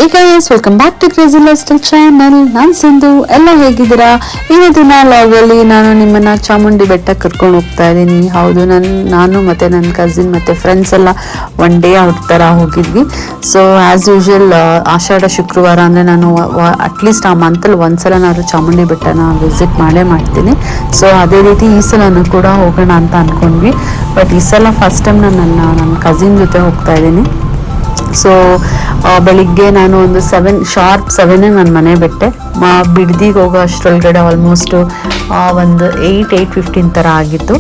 Hey guys, welcome back to Crazy Lifestyle Channel. ನಾನು ಸಿಂಧು. ಎಲ್ಲ ಹೇಗಿದ್ದೀರಾ? ಇವತ್ತಿನ ಲಾಗಲ್ಲಿ ನಾನು ನಿಮ್ಮನ್ನ ಚಾಮುಂಡಿ ಬೆಟ್ಟಕ್ಕೆ ಕರ್ಕೊಂಡು ಹೋಗ್ತಾ ಇದ್ದೀನಿ. ಹೌದು, ನಾನು ಮತ್ತೆ ನನ್ನ ಕಸಿನ್ ಮತ್ತೆ ಫ್ರೆಂಡ್ಸ್ ಎಲ್ಲ ಒನ್ ಡೇ ಔಟ್ ಥರ ಹೋಗಿದ್ವಿ. ಸೊ ಆ್ಯಸ್ ಯೂಶುವಲ್ ಆಷಾಢ ಶುಕ್ರವಾರ ಅಂದರೆ ನಾನು ಅಟ್ಲೀಸ್ಟ್ ಆ ಮಂತಲ್ಲಿ ಒಂದ್ಸಲ ನಾನು ಚಾಮುಂಡಿ ಬೆಟ್ಟನ ವಿಸಿಟ್ ಮಾಡ್ತೀನಿ. ಸೊ ಅದೇ ರೀತಿ ಈ ಸಲನೂ ಕೂಡ ಹೋಗೋಣ ಅಂತ ಅಂದ್ಕೊಂಡ್ವಿ. ಬಟ್ ಈ ಸಲ ಫಸ್ಟ್ ಟೈಮ್ ನಾನು ನನ್ನ ಕಸಿನ್ ಜೊತೆ ಹೋಗ್ತಾ ಇದ್ದೀನಿ. ಸೊ ಬೆಳಿಗ್ಗೆ ನಾನು ಒಂದು 7 ನನ್ನ ಮನೆ ಬಿಟ್ಟೆ. ಬಿಡ್ದಿಗೆ ಹೋಗೋ ಅಷ್ಟರೊಳಗಡೆ ಆಲ್ಮೋಸ್ಟ್ ಒಂದು 8:15 ಥರ ಆಗಿತ್ತು.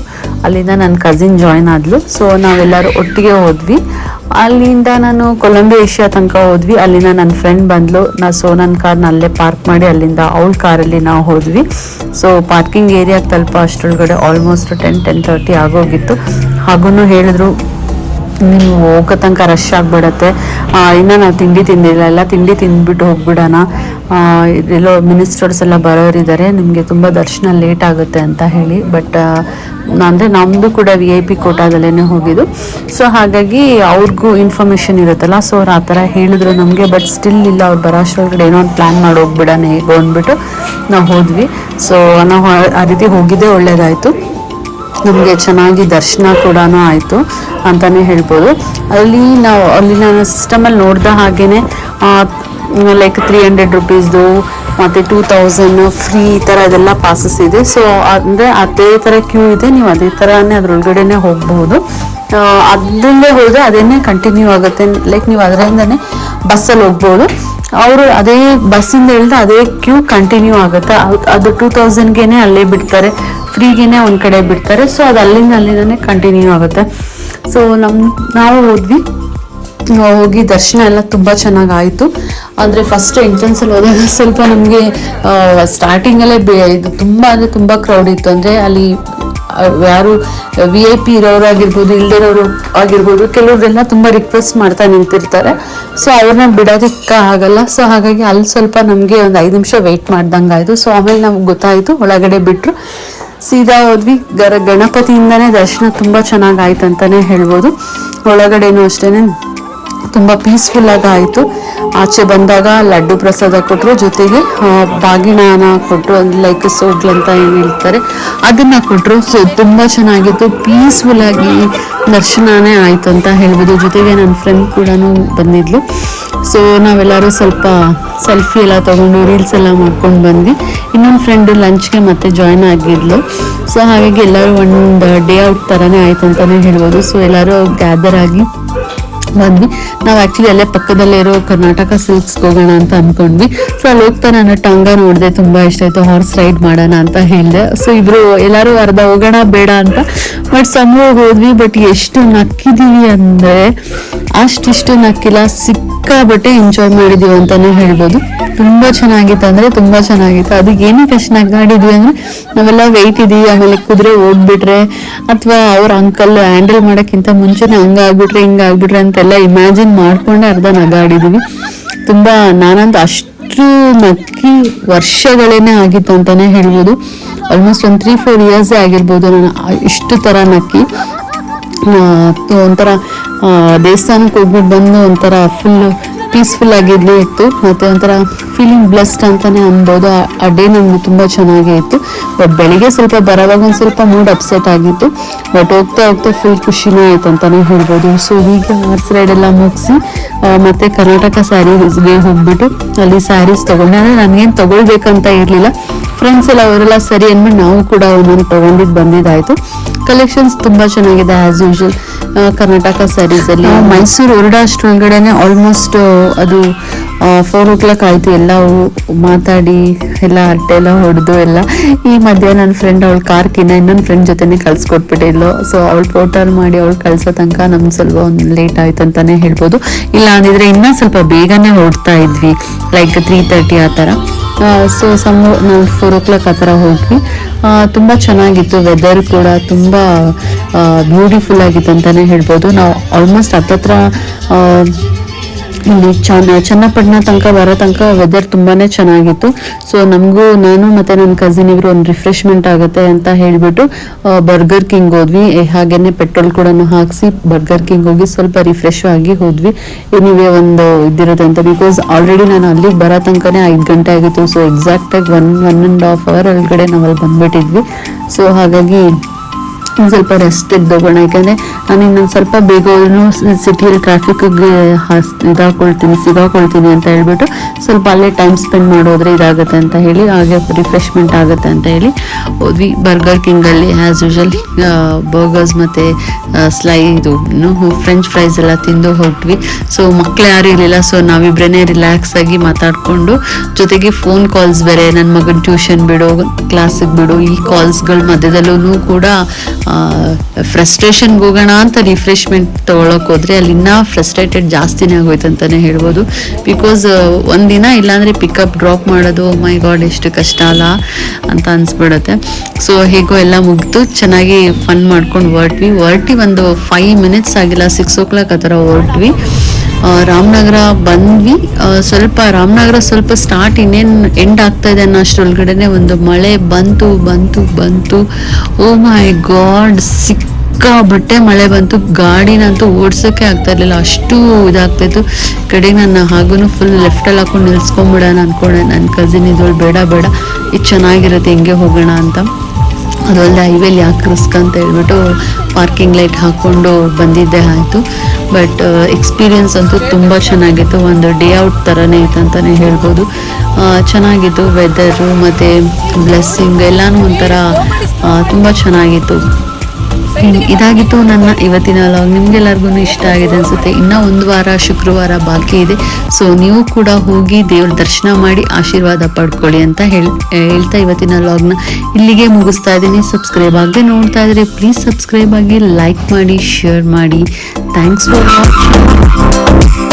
ಅಲ್ಲಿಂದ ನನ್ನ ಕಸಿನ್ ಜಾಯ್ನ್ ಆದ್ಲು. ಸೊ ನಾವೆಲ್ಲರೂ ಒಟ್ಟಿಗೆ ಹೋದ್ವಿ. ಅಲ್ಲಿಂದ ನಾನು ಕೊಲಂಬಿ ಏಷ್ಯಾ ತನಕ ಹೋದ್ವಿ. ಅಲ್ಲಿಂದ ನನ್ನ ಫ್ರೆಂಡ್ ಬಂದ್ಲು. ನನ್ನ ಕಾರ್ನ ಅಲ್ಲೇ ಪಾರ್ಕ್ ಮಾಡಿ ಅಲ್ಲಿಂದ ಅವಳ ಕಾರಲ್ಲಿ ನಾವು ಹೋದ್ವಿ. ಸೊ ಪಾರ್ಕಿಂಗ್ ಏರಿಯಾಗೆ ತಲುಪೋ ಅಷ್ಟರೊಳಗಡೆ ಆಲ್ಮೋಸ್ಟ್ 10:30 ಆಗೋಗಿತ್ತು. ಹಾಗೂ ಹೇಳಿದ್ರು, ನೀವು ಹೋಗೋ ತನಕ ರಶ್ ಆಗಿಬಿಡತ್ತೆ, ಇನ್ನು ನಾವು ತಿಂಡಿ ತಿಂದಿಲ್ಲ, ಎಲ್ಲ ತಿಂಡಿ ತಿಂದ್ಬಿಟ್ಟು ಹೋಗ್ಬಿಡೋಣ, ಎಲ್ಲೋ ಮಿನಿಸ್ಟರ್ಸ್ ಎಲ್ಲ ಬರೋರಿದ್ದಾರೆ, ನಿಮಗೆ ತುಂಬ ದರ್ಶನ ಲೇಟ್ ಆಗುತ್ತೆ ಅಂತ ಹೇಳಿ. ಬಟ್ ಅಂದರೆ ನಮ್ಮದು ಕೂಡ VIP ಕೋಟಾದಲ್ಲೇ ಹೋಗಿದ್ದು. ಸೊ ಹಾಗಾಗಿ ಅವ್ರಿಗೂ ಇನ್ಫಾರ್ಮೇಷನ್ ಇರುತ್ತಲ್ಲ, ಸೊ ಅವ್ರು ಆ ಥರ ಹೇಳಿದ್ರು ನಮಗೆ. ಬಟ್ ಸ್ಟಿಲ್ ಇಲ್ಲ, ಅವ್ರು ಬರೋ ಅಷ್ಟರೊಳಗಡೆ ಏನೋ ಒಂದು ಪ್ಲ್ಯಾನ್ ಮಾಡಿ ಹೋಗ್ಬಿಡೋಣ ಹೇಗೋ ಅಂದ್ಬಿಟ್ಟು ನಾವು ಹೋದ್ವಿ. ಸೊ ನಾವು ಆ ರೀತಿ ಹೋಗಿದ್ದೇ ಒಳ್ಳೇದಾಯಿತು. ನಮಗೆ ಚೆನ್ನಾಗಿ ದರ್ಶನ ಕೂಡ ಆಯಿತು ಅಂತಲೇ ಹೇಳ್ಬೋದು. ಅಲ್ಲಿ ನಾನು ಸಿಸ್ಟಮಲ್ಲಿ ನೋಡಿದ ಹಾಗೇ ಲೈಕ್ 300 ರುಪೀಸ್ದು ಮತ್ತು 2000 ಫ್ರೀ ಈ ಥರ ಇದೆಲ್ಲ ಪಾಸಸ್ ಇದೆ. ಸೊ ಅಂದರೆ ಅದೇ ಥರ ಕ್ಯೂ ಇದೆ, ನೀವು ಅದೇ ಥರನೇ ಅದ್ರೊಳಗಡೆನೇ ಹೋಗ್ಬೋದು. ಅದರಲ್ಲೇ ಹೋದರೆ ಅದೇನೇ ಕಂಟಿನ್ಯೂ ಆಗುತ್ತೆ. ಲೈಕ್ ನೀವು ಅದರಿಂದನೇ ಬಸ್ಸಲ್ಲಿ ಹೋಗ್ಬೋದು. ಅವರು ಅದೇ ಬಸ್ಸಿಂದ ಹೇಳಿದ್ರೆ ಅದೇ ಕ್ಯೂ ಕಂಟಿನ್ಯೂ ಆಗುತ್ತೆ. ಅದು 2000ಗೆ ಅಲ್ಲೇ ಬಿಡ್ತಾರೆ, ಫ್ರೀಗೇನೆ ಒಂದು ಕಡೆ ಬಿಡ್ತಾರೆ. ಸೊ ಅದು ಅಲ್ಲಿಂದನೇ ಕಂಟಿನ್ಯೂ ಆಗುತ್ತೆ. ಸೊ ನಾವು ಹೋಗಿ ದರ್ಶನ ಎಲ್ಲ ತುಂಬ ಚೆನ್ನಾಗಾಯಿತು. ಅಂದರೆ ಫಸ್ಟ್ ಎಂಟ್ರೆನ್ಸಲ್ಲಿ ಹೋದಾಗ ಸ್ವಲ್ಪ ನಮಗೆ ಸ್ಟಾರ್ಟಿಂಗಲ್ಲೇ ಇದು ತುಂಬ ಕ್ರೌಡ್ ಇತ್ತು. ಅಂದರೆ ಅಲ್ಲಿ ಯಾರು VIP ಇರೋರಾಗಿರ್ಬೋದು, ಇಲ್ದಿರೋರು ಆಗಿರ್ಬೋದು, ಕೆಲವ್ರೆಲ್ಲ ತುಂಬ ರಿಕ್ವೆಸ್ಟ್ ಮಾಡ್ತಾ ನಿಂತಿರ್ತಾರೆ. ಸೊ ಅವ್ರನ್ನ ಬಿಡೋದಕ್ಕೆ ಆಗಲ್ಲ. ಸೊ ಹಾಗಾಗಿ ಅಲ್ಲಿ ಸ್ವಲ್ಪ ನಮಗೆ ಒಂದು 5 ನಿಮಿಷ ವೆಯ್ಟ್ ಮಾಡ್ದಂಗೆ ಆಯಿತು. ಸೊ ಆಮೇಲೆ ನಮ್ಗೆ ಗೊತ್ತಾಯಿತು, ಒಳಗಡೆ ಬಿಟ್ಟರು. ಸೀದಾ ಹೋದ್ವಿ. ಗಣಪತಿಯಿಂದನೇ ದರ್ಶನ ತುಂಬ ಚೆನ್ನಾಗಾಯ್ತು ಅಂತಲೇ ಹೇಳ್ಬೋದು. ಒಳಗಡೆನೂ ಅಷ್ಟೇ ತುಂಬ ಪೀಸ್ಫುಲ್ಲಾಗಿ ಆಯಿತು. ಆಚೆ ಬಂದಾಗ ಲಡ್ಡು ಪ್ರಸಾದ ಕೊಟ್ಟರು, ಜೊತೆಗೆ ಬಾಗಿಣನ ಕೊಟ್ಟರು, ಲೈಕ್ ಸೋಗ್ಲು ಅಂತ ಏನು ಹೇಳ್ತಾರೆ ಅದನ್ನು ಕೊಟ್ಟರು. ಸೊ ತುಂಬ ಚೆನ್ನಾಗಿತ್ತು, ಪೀಸ್ಫುಲ್ಲಾಗಿ ದರ್ಶನನೇ ಆಯಿತು ಅಂತ ಹೇಳ್ಬೋದು. ಜೊತೆಗೆ ನನ್ನ ಫ್ರೆಂಡ್ ಕೂಡ ಬಂದಿದ್ಲು. ಸೊ ನಾವೆಲ್ಲರೂ ಸ್ವಲ್ಪ ಸೆಲ್ಫಿ ಎಲ್ಲ ತೊಗೊಂಡು ರೀಲ್ಸ್ ಎಲ್ಲ ಮಾಡ್ಕೊಂಡು ಬಂದ್ವಿ. ಇನ್ನೊಂದು ಫ್ರೆಂಡು ಲಂಚ್ಗೆ ಮತ್ತೆ ಜಾಯ್ನ್ ಆಗಿದ್ಲು. ಸೊ ಹಾಗಾಗಿ ಎಲ್ಲರೂ ಒಂದು ಡೇ ಔಟ್ ಥರನೇ ಆಯಿತು ಅಂತಲೇ ಹೇಳ್ಬೋದು. ಸೊ ಎಲ್ಲರೂ ಗ್ಯಾದರ್ ಆಗಿ ಬಂದ್ವಿ. ನಾವು ಆ್ಯಕ್ಚುಲಿ ಅಲ್ಲೇ ಪಕ್ಕದಲ್ಲೇ ಇರೋ ಕರ್ನಾಟಕ ಸಿಲ್ಕ್ಸ್ಗೆ ಹೋಗೋಣ ಅಂತ ಅಂದ್ಕೊಂಡ್ವಿ. ಸೊ ಅಲ್ಲಿ ಹೋಗ್ತಾ ನಾನು ಟಂಗ ನೋಡಿದೆ, ತುಂಬ ಇಷ್ಟ ಆಯಿತು. ಹಾರ್ಸ್ ರೈಡ್ ಮಾಡೋಣ ಅಂತ ಹೇಳಿದೆ. ಸೊ ಎಲ್ಲರೂ ಅರ್ಧ ಹೋಗೋಣ ಬೇಡ ಅಂತ, ಬಟ್ ಹೋದ್ವಿ. ಬಟ್ ಎಷ್ಟು ನಕ್ಕಿದ್ದೀವಿ ಅಂದರೆ ಅಷ್ಟಿಷ್ಟು ನಕ್ಕಿಲ್ಲ, ಸಿಕ್ಕಾಬಟ್ಟೆ ಎಂಜಾಯ್ ಮಾಡಿದ್ದೀವಿ ಅಂತಲೇ ಹೇಳ್ಬೋದು. ತುಂಬ ಚೆನ್ನಾಗಿತ್ತು, ಅಂದರೆ ತುಂಬ ಚೆನ್ನಾಗಿತ್ತು. ಅದಕ್ಕೆ ಏನಕ್ಕೆ ಅಷ್ಟು ನಗಾಡಿದ್ವಿ ಅಂದರೆ ನಾವೆಲ್ಲ ವೆಯ್ಟ್ ಇದ್ದೀವಿ, ಆಮೇಲೆ ಕುದುರೆ ಓಡ್ಬಿಟ್ರೆ ಅಥವಾ ಅವ್ರ ಅಂಕಲ್ ಹ್ಯಾಂಡಲ್ ಮಾಡೋಕ್ಕಿಂತ ಮುಂಚೆನೇ ಹಂಗಾಗ್ಬಿಟ್ರೆ ಹಿಂಗಾಗ್ಬಿಟ್ರೆ ಅಂತೆಲ್ಲ ಇಮ್ಯಾಜಿನ್ ಮಾಡ್ಕೊಂಡೆ ಅರ್ಧ ನಗಾಡಿದ್ದೀವಿ. ತುಂಬ ನಾನಂತೂ ಅಷ್ಟು ನಕ್ಕಿ ವರ್ಷಗಳೇನೆ ಆಗಿತ್ತು ಅಂತಲೇ ಹೇಳ್ಬೋದು. ಆಲ್ಮೋಸ್ಟ್ ಒಂದು 3-4 ಇಯರ್ಸೇ ಆಗಿರ್ಬೋದು ನಾನು ಇಷ್ಟು ಥರ ನಕ್ಕಿ. ಒಂಥರ ದೇವಸ್ಥಾನಕ್ಕೆ ಹೋಗ್ಬಿಟ್ಟು ಬಂದು ಒಂಥರ ಫುಲ್ ಪೀಸ್ಫುಲ್ ಆಗಿರ್ಲಿ ಇತ್ತು. ಮತ್ತು ಒಂಥರ ಫೀಲಿಂಗ್ ಬ್ಲೆಸ್ಡ್ ಅಂತಲೇ ಅನ್ಬೋದು. ಆ ಡೇ ನಮ್ಗೆ ತುಂಬ ಚೆನ್ನಾಗೇ ಇತ್ತು. ಬಟ್ ಬೆಳಿಗ್ಗೆ ಸ್ವಲ್ಪ ಬರೋವಾಗ ಒಂದು ಸ್ವಲ್ಪ ಮೂಡ್ ಅಪ್ಸೆಟ್ ಆಗಿತ್ತು. ಬಟ್ ಹೋಗ್ತಾ ಫುಲ್ ಖುಷಿನೇ ಆಯ್ತು ಅಂತಲೇ ಹೇಳ್ಬೋದು. ಸೊ ಹೀಗೆ ಹಾರ್ಸ್ ರೈಡ್ ಎಲ್ಲ ಮುಗಿಸಿ ಮತ್ತು ಕರ್ನಾಟಕ ಸ್ಯಾರೀಸ್ಗೆ ಹೋಗ್ಬಿಟ್ಟು ಅಲ್ಲಿ ಸ್ಯಾರೀಸ್ ತೊಗೊಂಡೆ. ಅಂದರೆ ನನಗೇನು ತೊಗೊಳ್ಬೇಕಂತ ಇರಲಿಲ್ಲ, ಫ್ರೆಂಡ್ಸ್ ಎಲ್ಲ ಅವರೆಲ್ಲ ಸರಿ ಅಂದ್ಬಿಟ್ಟು ನಾವು ಕೂಡ ಒಂದೊಂದು ತೊಗೊಂಡಿದ್ದು ಬಂದಿದ್ದಾಯಿತು. ಕಲೆಕ್ಷನ್ಸ್ ತುಂಬ ಚೆನ್ನಾಗಿದೆ ಆ್ಯಸ್ ಯೂಶುವಲ್ ಕರ್ನಾಟಕ ಸ್ಯಾರೀಸಲ್ಲಿ. ಮೈಸೂರು ಹೊರಡ ಅಷ್ಟರೊಳಗಡೆ ಆಲ್ಮೋಸ್ಟ್ ಅದು 4 o'clock ಆಯಿತು. ಎಲ್ಲ ಮಾತಾಡಿ ಎಲ್ಲ ಅಟ್ಟೆ ಎಲ್ಲ ಹೊಡೆದು ಎಲ್ಲ. ಈ ಮಧ್ಯೆ ನನ್ನ ಫ್ರೆಂಡ್ ಅವಳು ಕಾರ್ಕಿನ್ನ ಇನ್ನೊಂದು ಫ್ರೆಂಡ್ ಜೊತೆನೇ ಕಳ್ಸಿಕೊಟ್ಬಿಟ್ಟಿದ್ಲು. ಸೊ ಅವಳು ಟೋಟಲ್ ಮಾಡಿ ಅವಳು ಕಳ್ಸೋ ತನಕ ನಮ್ಗೆ ಸ್ವಲ್ಪ ಒಂದು ಲೇಟ್ ಆಯ್ತು ಅಂತಲೇ ಹೇಳ್ಬೋದು. ಇಲ್ಲ ಅಂದಿದ್ರೆ ಇನ್ನೂ ಸ್ವಲ್ಪ ಬೇಗನೆ ಹೊರಡ್ತಾ ಇದ್ವಿ, ಲೈಕ್ 3:30 ಆ ಥರ. ಸೊ ನಾವು 4 o'clock ಆ ಥರ ಹೋದ್ವಿ. ತುಂಬ ಚೆನ್ನಾಗಿತ್ತು, ವೆದರ್ ಕೂಡ ತುಂಬ ಬ್ಯೂಟಿಫುಲ್ ಆಗಿತ್ತು ಅಂತಲೇ ಹೇಳ್ಬೋದು. ನಾವು ಆಲ್ಮೋಸ್ಟ್ ಹತ್ತತ್ರ ಇಲ್ಲಿ ಚನ್ನಪಟ್ಟಣ ತನಕ ಬರೋ ತನಕ ವೆದರ್ ತುಂಬಾನೇ ಚೆನ್ನಾಗಿತ್ತು. ಸೊ ನಮಗೂ ನಾನು ಮತ್ತೆ ನನ್ನ ಕಸಿನ್ ಇಬ್ರು ಒಂದು ರಿಫ್ರೆಶ್ಮೆಂಟ್ ಆಗುತ್ತೆ ಅಂತ ಹೇಳ್ಬಿಟ್ಟು ಬರ್ಗರ್ ಕಿಂಗ್ ಹೋದ್ವಿ. ಹಾಗೇನೆ ಪೆಟ್ರೋಲ್ ಕೂಡ ಹಾಕಿಸಿ ಬರ್ಗರ್ ಕಿಂಗ್ ಹೋಗಿ ಸ್ವಲ್ಪ ರಿಫ್ರೆಶ್ ಆಗಿ ಹೋದ್ವಿ. ಏನಿವೆ ಒಂದು ಇದಿರುತ್ತೆ ಅಂತ, ಬಿಕಾಸ್ ಆಲ್ರೆಡಿ ನಾನು ಅಲ್ಲಿಗೆ ಬರೋ ತನಕನೇ 5 ಗಂಟೆ ಆಗಿತ್ತು. ಸೊ ಎಕ್ಸಾಕ್ಟ್ ಆಗಿ 1.5 ಅವರ್ ಒಳಗಡೆ ನಾವಲ್ಲಿ ಬಂದ್ಬಿಟ್ಟಿದ್ವಿ. ಸೊ ಹಾಗಾಗಿ ಸ್ವಲ್ಪ ರೆಸ್ಟ್ ತೆಗೆದೋಗೋಣ, ಯಾಕಂದರೆ ನಾನು ಇನ್ನೊಂದು ಸ್ವಲ್ಪ ಬೇಗ ಸಿಟಿಯಲ್ಲಿ ಟ್ರಾಫಿಕ್ಗೆ ಸಿಗಾಕೊಳ್ತೀನಿ ಅಂತ ಹೇಳ್ಬಿಟ್ಟು ಸ್ವಲ್ಪ ಅಲ್ಲೇ ಟೈಮ್ ಸ್ಪೆಂಡ್ ಮಾಡೋದ್ರೆ ಇದಾಗುತ್ತೆ ಅಂತ ಹೇಳಿ, ಹಾಗೆ ರಿಫ್ರೆಶ್ಮೆಂಟ್ ಆಗುತ್ತೆ ಅಂತ ಹೇಳಿ ಹೋದ್ವಿ. ಬರ್ಗರ್ ಕಿಂಗಲ್ಲಿ ಆ್ಯಸ್ ಯೂಶಲ್ ಬರ್ಗರ್ಸ್ ಮತ್ತು ಇದು ಫ್ರೆಂಚ್ ಫ್ರೈಸ್ ಎಲ್ಲ ತಿಂದು ಹೊರಟ್ವಿ. ಸೊ ಮಕ್ಕಳು ಯಾರು ಇರಲಿಲ್ಲ, ಸೊ ನಾವಿಬ್ಬರೇ ರಿಲ್ಯಾಕ್ಸ್ ಆಗಿ ಮಾತಾಡಿಕೊಂಡು, ಜೊತೆಗೆ ಫೋನ್ ಕಾಲ್ಸ್ ಬೇರೆ, ನನ್ನ ಮಗನ ಟ್ಯೂಷನ್ ಬಿಡು, ಕ್ಲಾಸಿಗೆ ಬಿಡು, ಈ ಕಾಲ್ಸ್ಗಳ ಮಧ್ಯದಲ್ಲೂ ಕೂಡ ಫ್ರಸ್ಟ್ರೇಷನ್ಗೆ ಹೋಗೋಣ ಅಂತ ರಿಫ್ರೆಶ್ಮೆಂಟ್ ತೊಗೊಳಕ್ಕೆ ಹೋದ್ರೆ ಅಲ್ಲಿ ಇನ್ನೂ ಫ್ರಸ್ಟ್ರೇಟೆಡ್ ಜಾಸ್ತಿನೇ ಆಗೋಯ್ತು ಅಂತಲೇ ಹೇಳ್ಬೋದು. ಬಿಕಾಸ್ ಒಂದಿನ ಇಲ್ಲಾಂದರೆ ಪಿಕಪ್ ಡ್ರಾಪ್ ಮಾಡೋದು ಮೈ ಗಾಡ್ ಎಷ್ಟು ಕಷ್ಟ ಅಲ್ಲ ಅಂತ ಅನಿಸ್ಬಿಡುತ್ತೆ. ಸೊ ಹೇಗೋ ಎಲ್ಲ ಮುಗಿದು ಚೆನ್ನಾಗಿ ಫನ್ ಮಾಡ್ಕೊಂಡು ಹೊರಟ್ವಿ. ಒಂದು 5 ಮಿನಿಟ್ಸ್ ಆಗಿಲ್ಲ, 6 o'clock ಆ ಥರ ಹೊರಟ್ವಿ. ರಾಮನಗರ ಬಂದ್ವಿ. ರಾಮನಗರ ಸ್ವಲ್ಪ ಸ್ಟಾರ್ಟ್ ಇನ್ನೇನು ಎಂಡ್ ಆಗ್ತಾ ಇದೆ ಅನ್ನೋ ಅಷ್ಟರೊಳಗಡೆ ಒಂದು ಮಳೆ ಬಂತು. ಓ ಮೈ ಗಾಡ್, ಸಿಕ್ಕಾಬಟ್ಟೆ ಮಳೆ ಬಂತು. ಗಾಡಿನಂತೂ ಓಡ್ಸೋಕ್ಕೆ ಆಗ್ತಾ ಇರಲಿಲ್ಲ, ಅಷ್ಟು ಇದಾಗ್ತಾಯಿತ್ತು. ಕಡೆಗೆ ನನ್ನ ಹಾಗೂ ಫುಲ್ ಲೆಫ್ಟಲ್ಲಿ ಹಾಕೊಂಡು ನಿಲ್ಸ್ಕೊಂಬಿಡೋಣ ಅಂದ್ಕೊಂಡೆ. ನನ್ನ ಕಸಿನ್ ಇದ್ದೋಳು ಬೇಡ ಇದು ಚೆನ್ನಾಗಿರುತ್ತೆ ಹಿಂಗೆ ಹೋಗೋಣ ಅಂತ. ಅದೊಂದು ಹೈವೇಲಿ ಯಾಕೆ ರಿಸ್ಕ್ ಅಂತ ಹೇಳ್ಬಿಟ್ಟು ಪಾರ್ಕಿಂಗ್ ಲೈಟ್ ಹಾಕ್ಕೊಂಡು ಬಂದಿದ್ದೆ ಆಯಿತು. ಬಟ್ ಎಕ್ಸ್ಪೀರಿಯನ್ಸ್ ಅಂತೂ ತುಂಬ ಚೆನ್ನಾಗಿತ್ತು. ಒಂದು ಡೇ ಔಟ್ ಥರನೇ ಇತ್ತು ಅಂತಲೇ ಹೇಳ್ಬೋದು. ಚೆನ್ನಾಗಿತ್ತು ವೆದರು ಮತ್ತು ಬ್ಲೆಸ್ಸಿಂಗ್ ಎಲ್ಲನೂ ಒಂಥರ ತುಂಬ ಚೆನ್ನಾಗಿತ್ತು. ಇದಾಗಿತ್ತು ನನ್ನ ಇವತ್ತಿನ ವ್ಲಾಗ್. ನಿಮ್ಗೆಲ್ಲರಿಗೂ ಇಷ್ಟ ಆಗಿದೆ ಅನಿಸುತ್ತೆ. ಇನ್ನೂ 1 ವಾರ ಶುಕ್ರವಾರ ಬಾಕಿ ಇದೆ. ಸೊ ನೀವು ಕೂಡ ಹೋಗಿ ದೇವ್ರ ದರ್ಶನ ಮಾಡಿ ಆಶೀರ್ವಾದ ಪಡ್ಕೊಳ್ಳಿ ಅಂತ ಹೇಳ್ತಾ ಇವತ್ತಿನ ವ್ಲಾಗ್ನ ಇಲ್ಲಿಗೆ ಮುಗಿಸ್ತಾ ಇದ್ದೀನಿ. ಸಬ್ಸ್ಕ್ರೈಬ್ ಆಗದೆ ನೋಡ್ತಾ ಇದ್ರೆ ಪ್ಲೀಸ್ ಸಬ್ಸ್ಕ್ರೈಬ್ ಆಗಿ, ಲೈಕ್ ಮಾಡಿ, ಶೇರ್ ಮಾಡಿ. Thanks for watching.